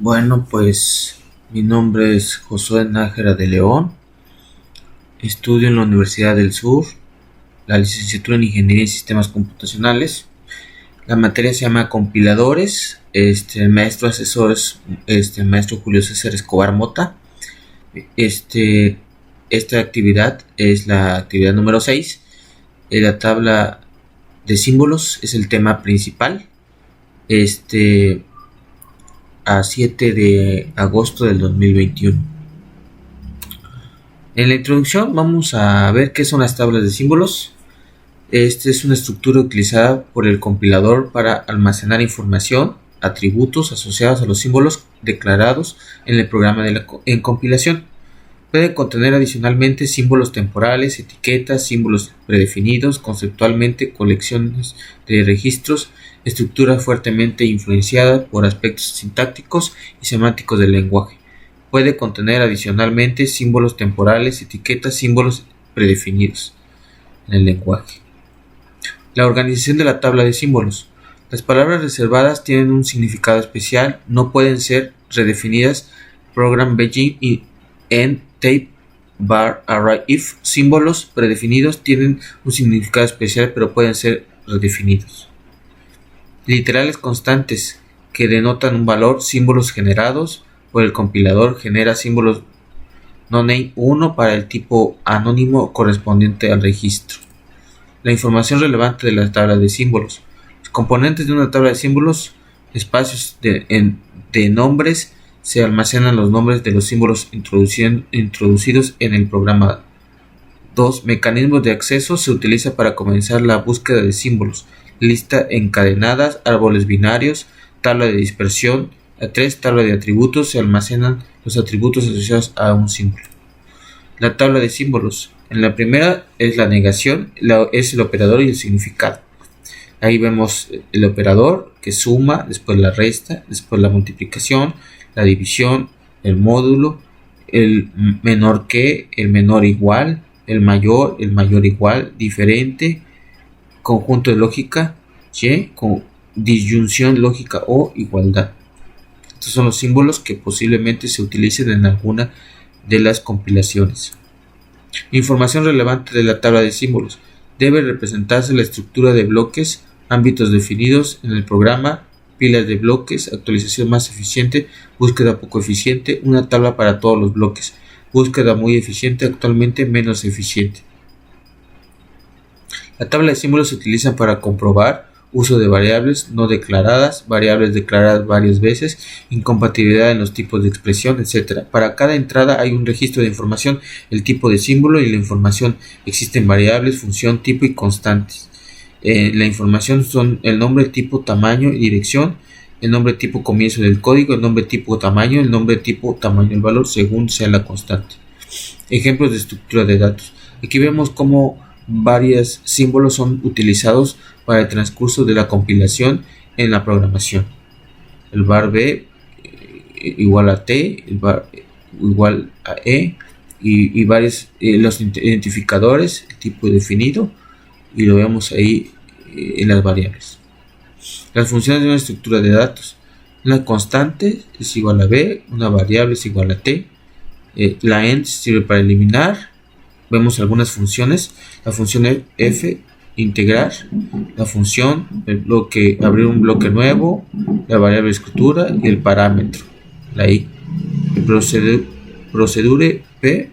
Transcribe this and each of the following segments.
Bueno, pues mi nombre es Josué Nájera de León, estudio en la Universidad del Sur, la licenciatura en Ingeniería y Sistemas Computacionales. La materia se llama compiladores. El maestro asesor es el maestro Julio César Escobar Mota. Este, esta actividad es la actividad número 6. La tabla de símbolos es el tema principal. A 7 de agosto del 2021. En la introducción vamos a ver qué son las tablas de símbolos. Esta es una estructura utilizada por el compilador para almacenar información, atributos asociados a los símbolos declarados en el programa en compilación. Puede contener adicionalmente símbolos temporales, etiquetas, símbolos predefinidos, conceptualmente colecciones de registros, estructura fuertemente influenciada por aspectos sintácticos y semánticos del lenguaje. Puede contener adicionalmente símbolos temporales, etiquetas, símbolos predefinidos en el lenguaje. La organización de la tabla de símbolos. Las palabras reservadas tienen un significado especial, no pueden ser redefinidas. Program Begin y End Tape Bar Array If. Símbolos predefinidos tienen un significado especial pero pueden ser redefinidos. Literales constantes que denotan un valor. Símbolos generados por el compilador genera símbolos noname 1 para el tipo anónimo correspondiente al registro. La información relevante de la tabla de símbolos. Los componentes de una tabla de símbolos, espacios de nombres, se almacenan los nombres de los símbolos introducidos en el programa. 2. Mecanismos de acceso. Se utiliza para comenzar la búsqueda de símbolos. Lista encadenadas, árboles binarios, tabla de dispersión. 3. Tabla de atributos. Se almacenan los atributos asociados a un símbolo. La tabla de símbolos. En la primera es la negación, es el operador y el significado. Ahí vemos el operador que suma, después la resta, después la multiplicación, la división, el módulo, el menor que, el menor igual, el mayor igual, diferente, conjunto de lógica, con disyunción lógica o igualdad. Estos son los símbolos que posiblemente se utilicen en alguna de las compilaciones. Información relevante de la tabla de símbolos. Debe representarse la estructura de bloques, ámbitos definidos en el programa, pilas de bloques, actualización más eficiente, búsqueda poco eficiente, una tabla para todos los bloques, búsqueda muy eficiente, actualmente menos eficiente. La tabla de símbolos se utiliza para comprobar uso de variables no declaradas, variables declaradas varias veces, incompatibilidad en los tipos de expresión, etc. Para cada entrada hay un registro de información, el tipo de símbolo y la información. Existen variables, función, tipo y constantes. La información son el nombre, tipo, tamaño y dirección, el nombre, tipo, comienzo del código, el nombre, tipo, tamaño, el nombre, tipo, tamaño, el valor según sea la constante. Ejemplos de estructura de datos. Aquí vemos cómo varios símbolos son utilizados para el transcurso de la compilación en la programación. El var b igual a t, el var igual a e y varios los identificadores, el tipo definido, y lo vemos ahí en las variables. Las funciones de una estructura de datos. Una constante es igual a b, una variable es igual a t, la end sirve para eliminar. Vemos algunas funciones. La función f, integrar, la función, el bloque, abrir un bloque nuevo, la variable escritura y el parámetro, la i. Procedure p,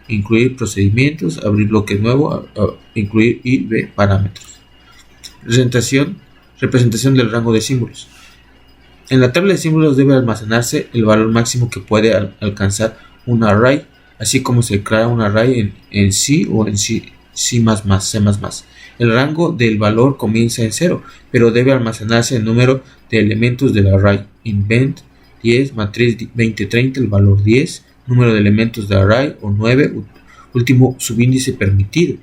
incluir procedimientos, abrir bloque nuevo, incluir i, b, parámetros. Representación del rango de símbolos. En la tabla de símbolos debe almacenarse el valor máximo que puede alcanzar un array, así como se crea un array en C o en C++. El rango del valor comienza en 0, pero debe almacenarse el número de elementos del array. Invent 10, matriz 2030, el valor 10, número de elementos del array o 9, último subíndice permitido.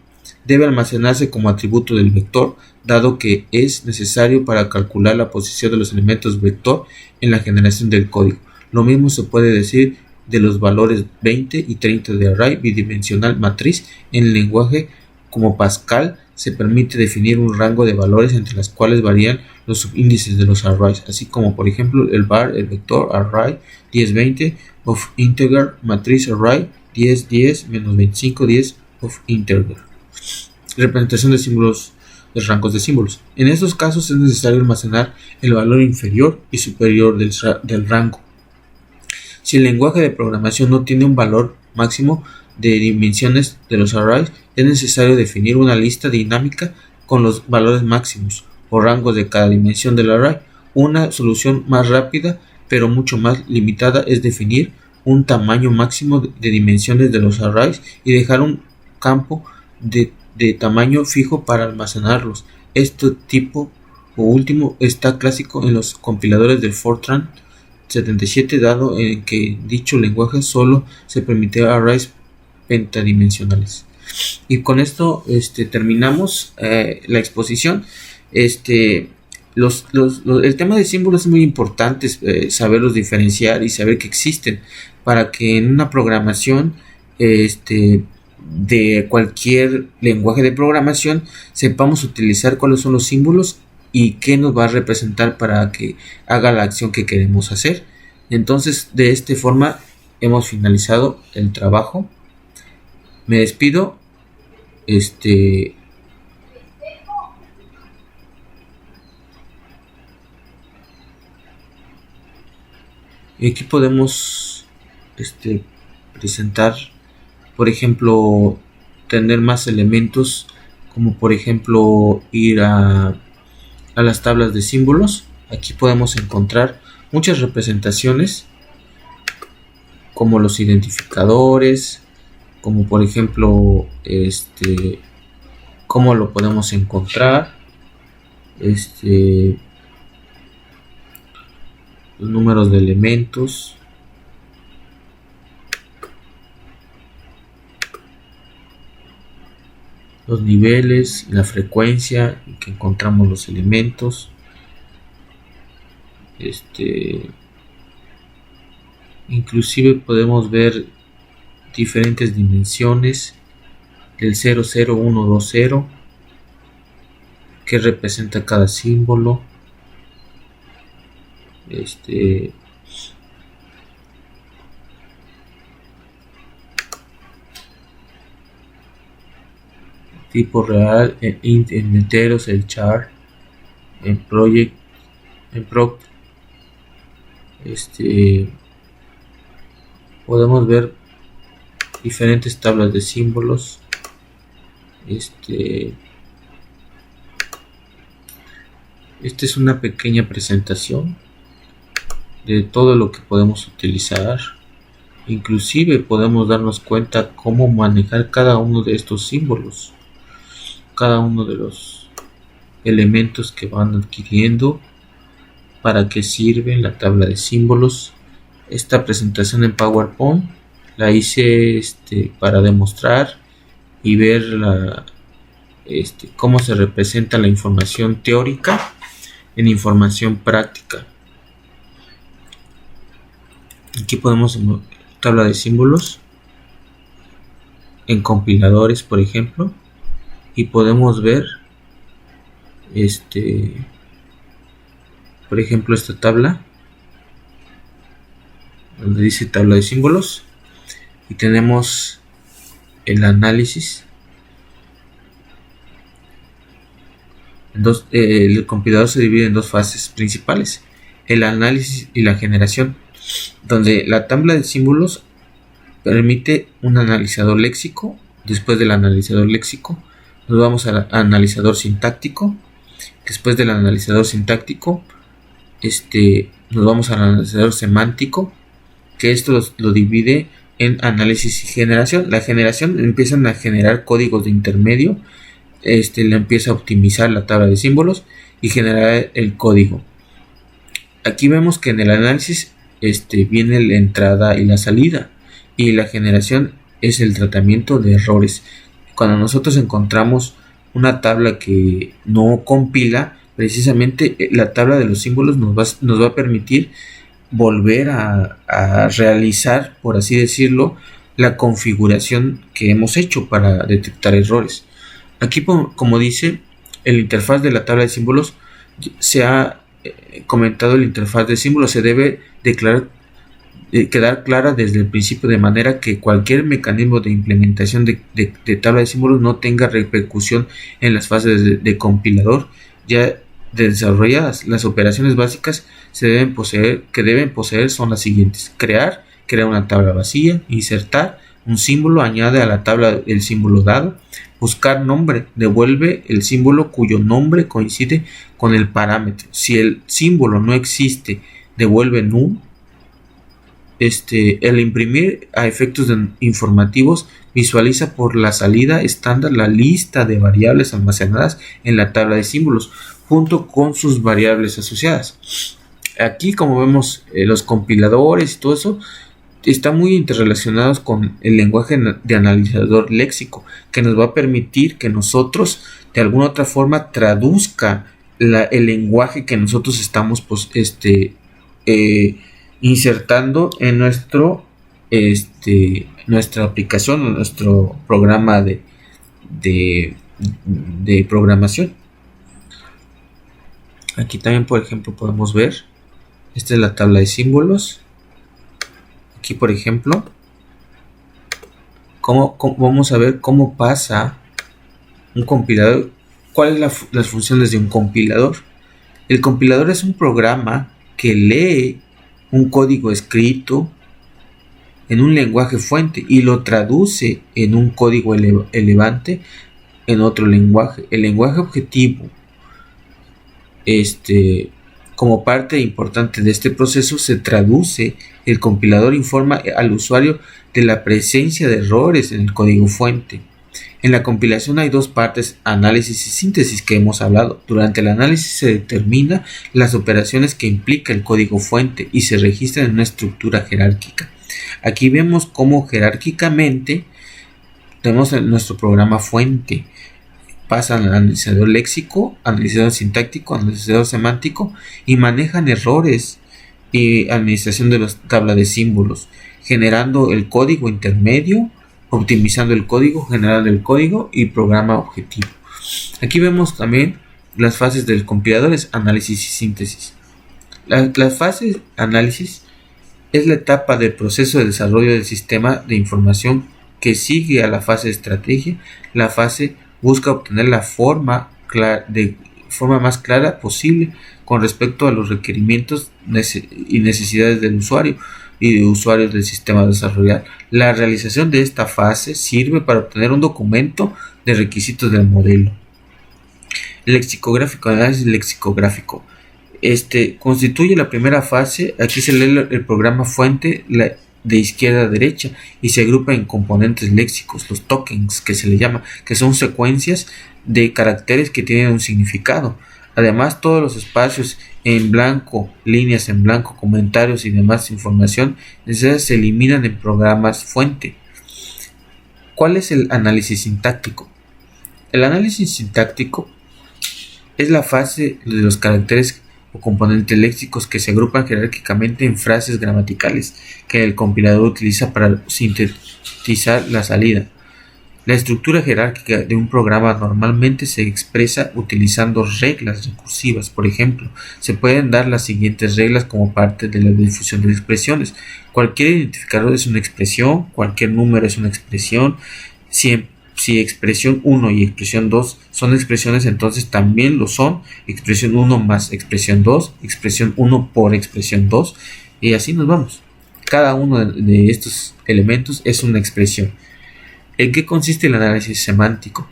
Debe almacenarse como atributo del vector, dado que es necesario para calcular la posición de los elementos vector en la generación del código. Lo mismo se puede decir de los valores 20 y 30 de array bidimensional matriz en el lenguaje como Pascal se permite definir un rango de valores entre las cuales varían los subíndices de los arrays, así como por ejemplo el var, el vector array 1020 of integer matriz array 1010 menos 2510 of integer. Representación de símbolos, de rangos de símbolos. En estos casos es necesario almacenar el valor inferior y superior del rango. Si el lenguaje de programación no tiene un valor máximo de dimensiones de los arrays, es necesario definir una lista dinámica con los valores máximos o rangos de cada dimensión del array. Una solución más rápida pero mucho más limitada es definir un tamaño máximo de dimensiones de los arrays y dejar un campo de tamaño fijo para almacenarlos. Este tipo o último está clásico en los compiladores del Fortran 77, dado en que dicho lenguaje solo se permite arrays pentadimensionales. Y con esto terminamos la exposición. El tema de símbolos es muy importante, saberlos diferenciar y saber que existen para que en una programación de cualquier lenguaje de programación sepamos utilizar cuáles son los símbolos y qué nos va a representar para que haga la acción que queremos hacer. Entonces, de esta forma hemos finalizado el trabajo. Me despido. Aquí podemos presentar, por ejemplo, tener más elementos, como por ejemplo ir a las tablas de símbolos. Aquí podemos encontrar muchas representaciones, como los identificadores, como por ejemplo cómo lo podemos encontrar, los números de elementos, los niveles, la frecuencia en que encontramos los elementos, inclusive podemos ver diferentes dimensiones, el 0, 0, 1, 2, 0, que representa cada símbolo, tipo real, en enteros, el char, en project, en proc. Podemos ver diferentes tablas de símbolos. Esta es una pequeña presentación de todo lo que podemos utilizar. Inclusive podemos darnos cuenta cómo manejar cada uno de estos símbolos, cada uno de los elementos que van adquiriendo, para qué sirven la tabla de símbolos. Esta presentación en PowerPoint la hice para demostrar y ver cómo se representa la información teórica en información práctica. Aquí podemos tabla de símbolos en compiladores, por ejemplo, y podemos ver por ejemplo, esta tabla donde dice tabla de símbolos, y tenemos el análisis. El compilador se divide en dos fases principales: el análisis y la generación, donde la tabla de símbolos permite un analizador léxico. Después del analizador léxico nos vamos al analizador sintáctico. Después del analizador sintáctico nos vamos al analizador semántico, que esto lo divide en análisis y generación. La generación empiezan a generar códigos de intermedio, le empieza a optimizar la tabla de símbolos y generar el código. Aquí vemos que en el análisis viene la entrada y la salida, y la generación es el tratamiento de errores. Cuando nosotros encontramos una tabla que no compila, precisamente la tabla de los símbolos nos va a permitir volver a realizar, por así decirlo, la configuración que hemos hecho para detectar errores. Aquí, como dice, el interfaz de la tabla de símbolos se ha comentado. El interfaz de símbolos se debe quedar clara desde el principio, de manera que cualquier mecanismo de implementación de tabla de símbolos no tenga repercusión en las fases de compilador ya desarrolladas. Las operaciones básicas que deben poseer son las siguientes: crear una tabla vacía, insertar un símbolo, añade a la tabla el símbolo dado, buscar nombre, devuelve el símbolo cuyo nombre coincide con el parámetro. Si el símbolo no existe, devuelve null. El imprimir a efectos informativos visualiza por la salida estándar la lista de variables almacenadas en la tabla de símbolos junto con sus variables asociadas. Aquí, como vemos, los compiladores y todo eso está muy interrelacionados con el lenguaje de analizador léxico, que nos va a permitir que nosotros de alguna otra forma traduzca el lenguaje que nosotros estamos insertando en nuestra aplicación o nuestro programa de programación. Aquí también, por ejemplo, podemos ver, esta es la tabla de símbolos. Aquí, por ejemplo, vamos a ver cómo pasa un compilador. ¿Cuáles son las funciones de un compilador? El compilador es un programa que lee un código escrito en un lenguaje fuente y lo traduce en un código elevante en otro lenguaje. El lenguaje objetivo, como parte importante de este proceso, se traduce. El compilador informa al usuario de la presencia de errores en el código fuente. En la compilación hay dos partes: análisis y síntesis, que hemos hablado. Durante el análisis se determina las operaciones que implica el código fuente y se registran en una estructura jerárquica. Aquí vemos cómo jerárquicamente tenemos nuestro programa fuente. Pasa al analizador léxico, analizador sintáctico, analizador semántico y manejan errores y administración de la tabla de símbolos, generando el código intermedio, optimizando el código, generando el código y programa objetivo. Aquí vemos también las fases del compilador: análisis y síntesis. La fase análisis es la etapa del proceso de desarrollo del sistema de información que sigue a la fase de estrategia. La fase busca obtener la forma más clara posible con respecto a los requerimientos y necesidades del usuario y de usuarios del sistema desarrollado. La realización de esta fase sirve para obtener un documento de requisitos del modelo. Lexicográfico, análisis lexicográfico. Constituye la primera fase. Aquí se lee el programa fuente de izquierda a derecha y se agrupa en componentes léxicos, los tokens, que se le llama, que son secuencias de caracteres que tienen un significado. Además, todos los espacios en blanco, líneas en blanco, comentarios y demás información necesarias se eliminan en programas fuente. ¿Cuál es el análisis sintáctico? El análisis sintáctico es la fase de los caracteres o componentes léxicos que se agrupan jerárquicamente en frases gramaticales que el compilador utiliza para sintetizar la salida. La estructura jerárquica de un programa normalmente se expresa utilizando reglas recursivas. Por ejemplo, se pueden dar las siguientes reglas como parte de la difusión de expresiones. Cualquier identificador es una expresión, cualquier número es una expresión. Si expresión 1 y expresión 2 son expresiones, entonces también lo son expresión 1 más expresión 2, expresión 1 por expresión 2, y así nos vamos. Cada uno de estos elementos es una expresión. ¿En qué consiste el análisis semántico?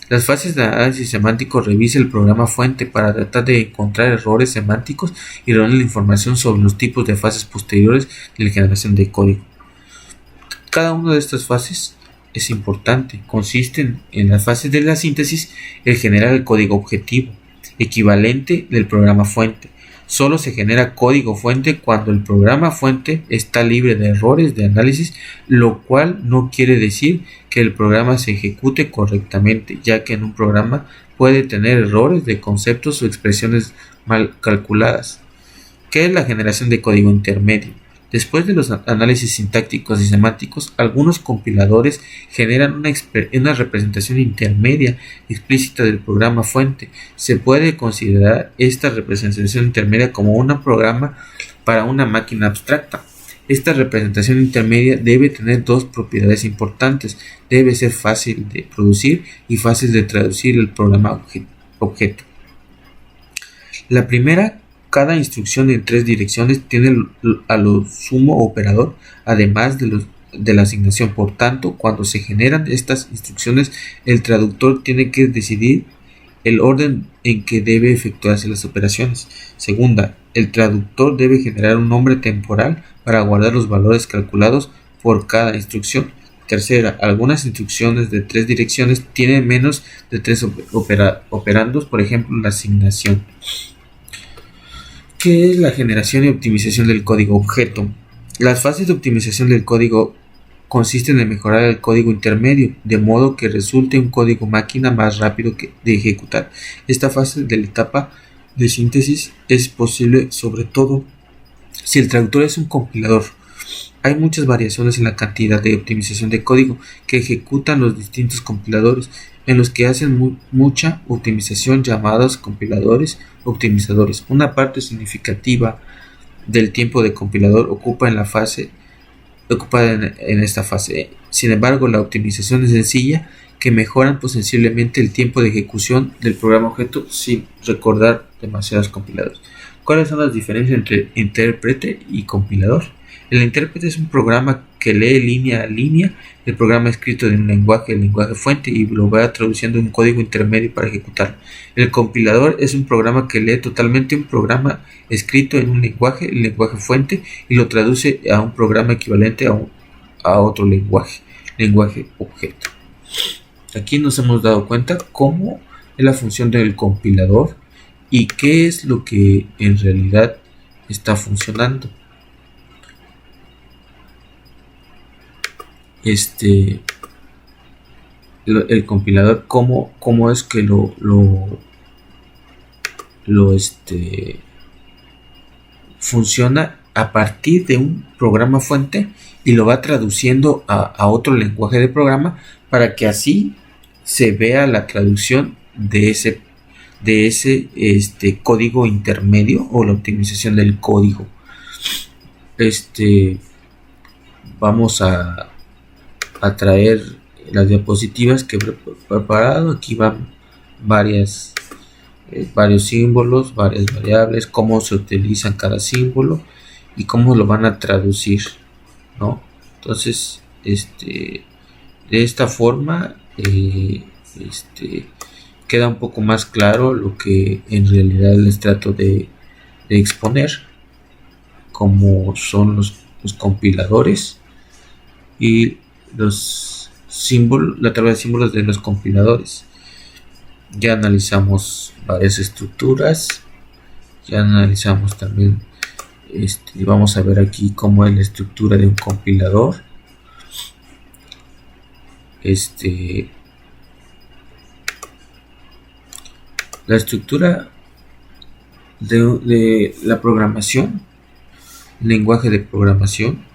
Las fases de análisis semántico revisa el programa fuente para tratar de encontrar errores semánticos y reunir la información sobre los tipos de fases posteriores de la generación de código. Cada una de estas fases es importante. Consisten en las fases de la síntesis, el generar el código objetivo, equivalente del programa fuente. Solo se genera código fuente cuando el programa fuente está libre de errores de análisis, lo cual no quiere decir que el programa se ejecute correctamente, ya que en un programa puede tener errores de conceptos o expresiones mal calculadas. ¿Qué es la generación de código intermedio? Después de los análisis sintácticos y semánticos, algunos compiladores generan una representación intermedia explícita del programa fuente. Se puede considerar esta representación intermedia como un programa para una máquina abstracta. Esta representación intermedia debe tener dos propiedades importantes. Debe ser fácil de producir y fácil de traducir el programa objeto. La primera, cada instrucción en 3 direcciones tiene a lo sumo operador, además de la asignación. Por tanto, cuando se generan estas instrucciones, el traductor tiene que decidir el orden en que debe efectuarse las operaciones. Segunda, el traductor debe generar un nombre temporal para guardar los valores calculados por cada instrucción. Tercera, algunas instrucciones de 3 direcciones tienen menos de 3 operandos, por ejemplo, la asignación. ¿Qué es la generación y optimización del código objeto? Las fases de optimización del código consisten en mejorar el código intermedio, de modo que resulte un código máquina más rápido de ejecutar. Esta fase de la etapa de síntesis es posible sobre todo si el traductor es un compilador. Hay muchas variaciones en la cantidad de optimización de código que ejecutan los distintos compiladores, en los que hacen mucha optimización, llamados compiladores optimizadores. Una parte significativa del tiempo de compilador ocupa en esta fase. Sin embargo, la optimización es sencilla, que mejoran sensiblemente el tiempo de ejecución del programa objeto sin recordar demasiados compiladores. ¿Cuáles son las diferencias entre intérprete y compilador? El intérprete es un programa que lee línea a línea el programa escrito en un lenguaje, el lenguaje fuente, y lo va traduciendo en un código intermedio para ejecutarlo. El compilador es un programa que lee totalmente un programa escrito en un lenguaje, el lenguaje fuente, y lo traduce a un programa equivalente a otro lenguaje objeto. Aquí nos hemos dado cuenta cómo es la función del compilador y qué es lo que en realidad está funcionando. El compilador, cómo es que funciona a partir de un programa fuente y lo va traduciendo a otro lenguaje de programa para que así se vea la traducción de ese código intermedio o la optimización del código. Vamos a traer las diapositivas que he preparado. Aquí van varios símbolos, varias variables, cómo se utilizan cada símbolo y cómo lo van a traducir, ¿no? Entonces, de esta forma queda un poco más claro lo que en realidad les trato de exponer, como son los compiladores y los símbolos, la tabla de símbolos de los compiladores. Ya analizamos varias estructuras, ya analizamos también, vamos a ver aquí cómo es la estructura de un compilador. La estructura de la programación, lenguaje de programación,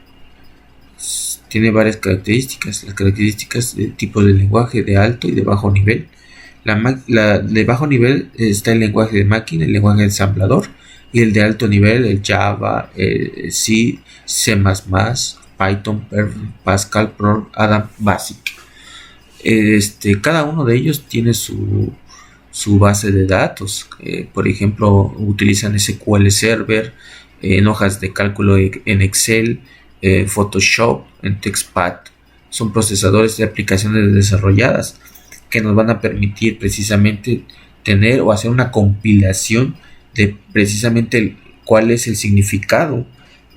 tiene varias características. Las características de tipo de lenguaje de alto y de bajo nivel. De bajo nivel está el lenguaje de máquina, el lenguaje de ensamblador, y el de alto nivel, el Java, C, C++, Python, Perl, Pascal, Perl, Adam, Basic. Cada uno de ellos tiene su base de datos. Por ejemplo, utilizan SQL Server en hojas de cálculo en Excel, Photoshop, en TextPad. Son procesadores de aplicaciones desarrolladas que nos van a permitir precisamente tener o hacer una compilación de precisamente cuál es el significado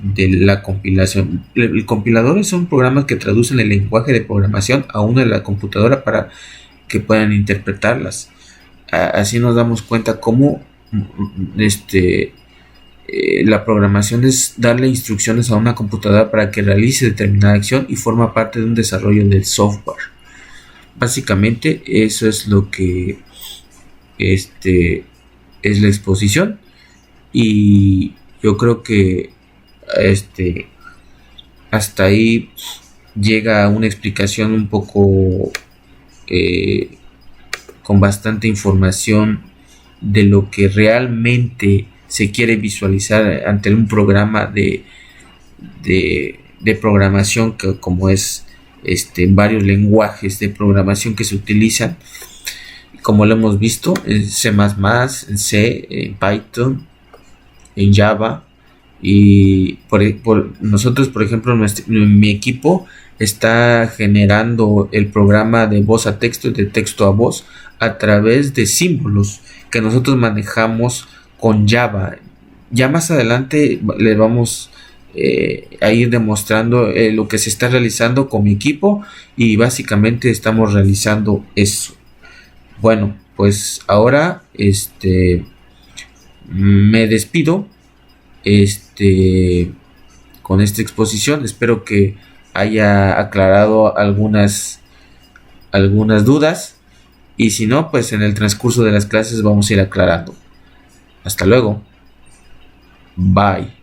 de la compilación. El compilador son programas que traducen el lenguaje de programación a una de la computadora para que puedan interpretarlas. Así nos damos cuenta cómo la programación es darle instrucciones a una computadora para que realice determinada acción y forma parte de un desarrollo del software. Básicamente eso es lo que es la exposición, y yo creo que Hasta ahí llega una explicación un poco con bastante información de lo que realmente se quiere visualizar ante un programa de programación, que como es varios lenguajes de programación que se utilizan, como lo hemos visto en C++, en C, en Python, en Java. Y nosotros, por ejemplo, mi equipo está generando el programa de voz a texto y de texto a voz a través de símbolos que nosotros manejamos con Java. Ya más adelante le vamos a ir demostrando lo que se está realizando con mi equipo, y básicamente estamos realizando eso. Bueno, pues ahora me despido con esta exposición. Espero que haya aclarado algunas dudas, y si no, pues en el transcurso de las clases vamos a ir aclarando. Hasta luego. Bye.